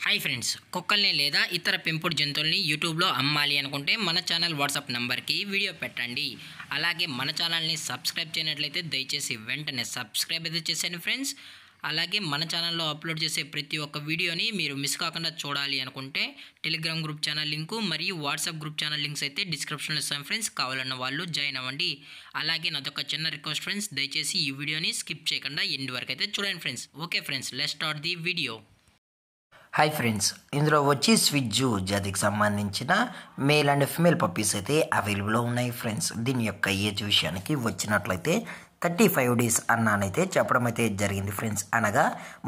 Hi friends, కుక్కల్ని లేదా ఇతర పెంపుడు జంతువుల్ని యూట్యూబ్లో అమ్మాలి అనుకుంటే మన ఛానల్ వాట్సాప్ నెంబర్కి వీడియో పెట్టండి. అలాగే మన ఛానల్ని సబ్స్క్రైబ్ చేయనట్లయితే దయచేసి వెంటనే సబ్స్క్రైబ్ అయితే చేసేయండి ఫ్రెండ్స్. అలాగే మన ఛానల్లో అప్లోడ్ చేసే ప్రతి ఒక్క వీడియోని మీరు మిస్ కాకుండా చూడాలి అనుకుంటే టెలిగ్రామ్ గ్రూప్ ఛానల్ లింకు మరియు వాట్సాప్ గ్రూప్ ఛానల్ లింక్స్ అయితే డిస్క్రిప్షన్లో ఇస్తాను ఫ్రెండ్స్. కావాలన్న వాళ్ళు జాయిన్ అవ్వండి. అలాగే నాదొక చిన్న రిక్వెస్ట్ ఫ్రెండ్స్, దయచేసి ఈ వీడియోని స్కిప్ చేయకుండా ఎండ్ వరకు అయితే చూడండి friends. Okay friends, let's start the video. Hi friends, ఇందులో వచ్చి స్విజ్జు జాతికి సంబంధించిన మేల్ అండ్ ఫిమేల్ పప్పీస్ అయితే అవైలబుల్లో ఉన్నాయి ఫ్రెండ్స్. దీని యొక్క ఏజ్ విషయానికి వచ్చినట్లయితే 35 డేస్ అన్నానైతే చెప్పడం అయితే జరిగింది ఫ్రెండ్స్. అనగా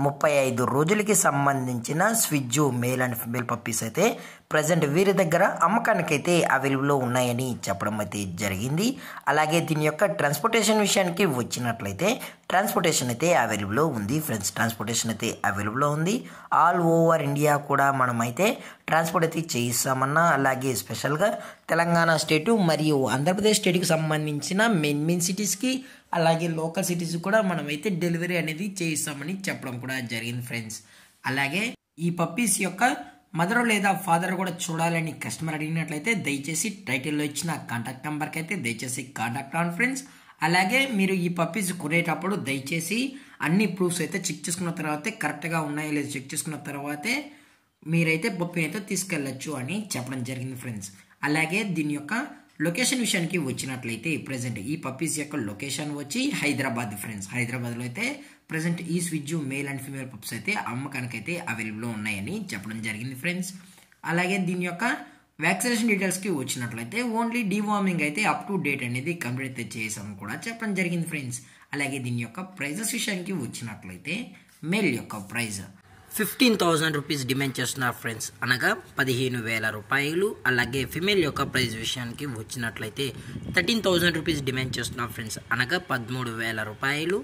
35 రోజులకి సంబంధించిన స్విజ్జు మేల్ అండ్ ఫిమేల్ పప్పీస్ అయితే ప్రజెంట్ వీరి దగ్గర అమ్మకానికి అయితే అవైలబుల్లో ఉన్నాయని చెప్పడం అయితే జరిగింది. అలాగే దీని యొక్క ట్రాన్స్పోర్టేషన్ విషయానికి వచ్చినట్లయితే ట్రాన్స్పోర్టేషన్ అయితే అవైలబుల్లో ఉంది ఫ్రెండ్స్. ట్రాన్స్పోర్టేషన్ అయితే అవైలబుల్లో ఉంది. ఆల్ ఓవర్ ఇండియా కూడా మనమైతే ట్రాన్స్పోర్ట్ అయితే చేయిస్తామన్నా, అలాగే స్పెషల్గా తెలంగాణ స్టేటు మరియు ఆంధ్రప్రదేశ్ స్టేట్కి సంబంధించిన మెయిన్ సిటీస్కి అలాగే లోకల్ సిటీస్ కూడా మనమైతే డెలివరీ అనేది చేయిస్తామని చెప్పడం కూడా జరిగింది ఫ్రెండ్స్. అలాగే ఈ పప్పీస్ యొక్క మదర్ లేదా ఫాదర్ కూడా చూడాలని కస్టమర్ అడిగినట్లయితే దయచేసి టైటిల్లో ఇచ్చిన కాంటాక్ట్ నెంబర్కి అయితే దయచేసి కాంటాక్ట్ అవ్వండి ఫ్రెండ్స్. అలాగే మీరు ఈ పప్పీస్ కొనేటప్పుడు దయచేసి అన్ని ప్రూఫ్స్ అయితే చెక్ చేసుకున్న తర్వాతే కరెక్ట్గా ఉన్నాయో లేదో చెక్ చేసుకున్న తర్వాతే మీరైతే పప్పీని అయితే తీసుకెళ్ళచ్చు అని చెప్పడం జరిగింది ఫ్రెండ్స్. అలాగే దీని యొక్క లొకేషన్ విషయానికి వచ్చినట్లయితే ప్రజెంట్ ఈ పప్పీస్ యొక్క లొకేషన్ వచ్చి హైదరాబాద్ ఫ్రెండ్స్. హైదరాబాద్లో అయితే ప్రజెంట్ ఈ స్విజ్జు మేల్ అండ్ ఫీమేల్ పప్స్ అయితే అమ్మకానికి అయితే అవైలబుల్లో ఉన్నాయని చెప్పడం జరిగింది ఫ్రెండ్స్. అలాగే దీని యొక్క వ్యాక్సినేషన్ డీటెయిల్స్కి వచ్చినట్లయితే ఓన్లీ డీవార్మింగ్ అయితే అప్ టు డేట్ అనేది కంప్లీట్ అయితే చేసామని కూడా చెప్పడం జరిగింది ఫ్రెండ్స్. అలాగే దీని యొక్క ప్రైజెస్ విషయానికి వచ్చినట్లయితే మేల్ యొక్క ప్రైజ్ 15,000 రూపీస్ డిమాండ్ చేస్తున్నారు ఫ్రెండ్స్, అనగా 15,000 రూపాయలు. అలాగే ఫిమేల్ యొక్క ప్రైజ్ విషయానికి వచ్చినట్లయితే 13,000 రూపీస్ డిమాండ్ చేస్తున్నారు ఫ్రెండ్స్, అనగా 13,000 రూపాయలు.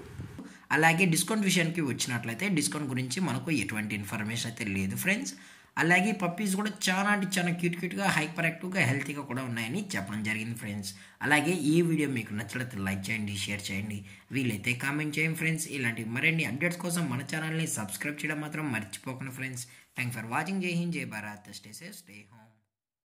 అలాగే డిస్కౌంట్ విషయానికి వచ్చినట్లయితే డిస్కౌంట్ గురించి మనకు ఎటువంటి ఇన్ఫర్మేషన్ అయితే లేదు ఫ్రెండ్స్. అలాగే పప్పీస్ కూడా చాలా అంటే చాలా క్యూట్గా హైపర్ యాక్టివ్గా హెల్తీగా కూడా ఉన్నాయని చెప్పడం జరిగింది ఫ్రెండ్స్. అలాగే ఈ వీడియో మీకు నచ్చినట్లయితే లైక్ చేయండి, షేర్ చేయండి, వీలైతే కామెంట్ చేయండి ఫ్రెండ్స్. ఇలాంటి మరిన్ని అప్డేట్స్ కోసం మన ఛానల్ని సబ్స్క్రైబ్ చేయడం మాత్రం మర్చిపోకండి ఫ్రెండ్స్. Thanks for watching. జై హింద్, జై Bharat, stay safe, stay home.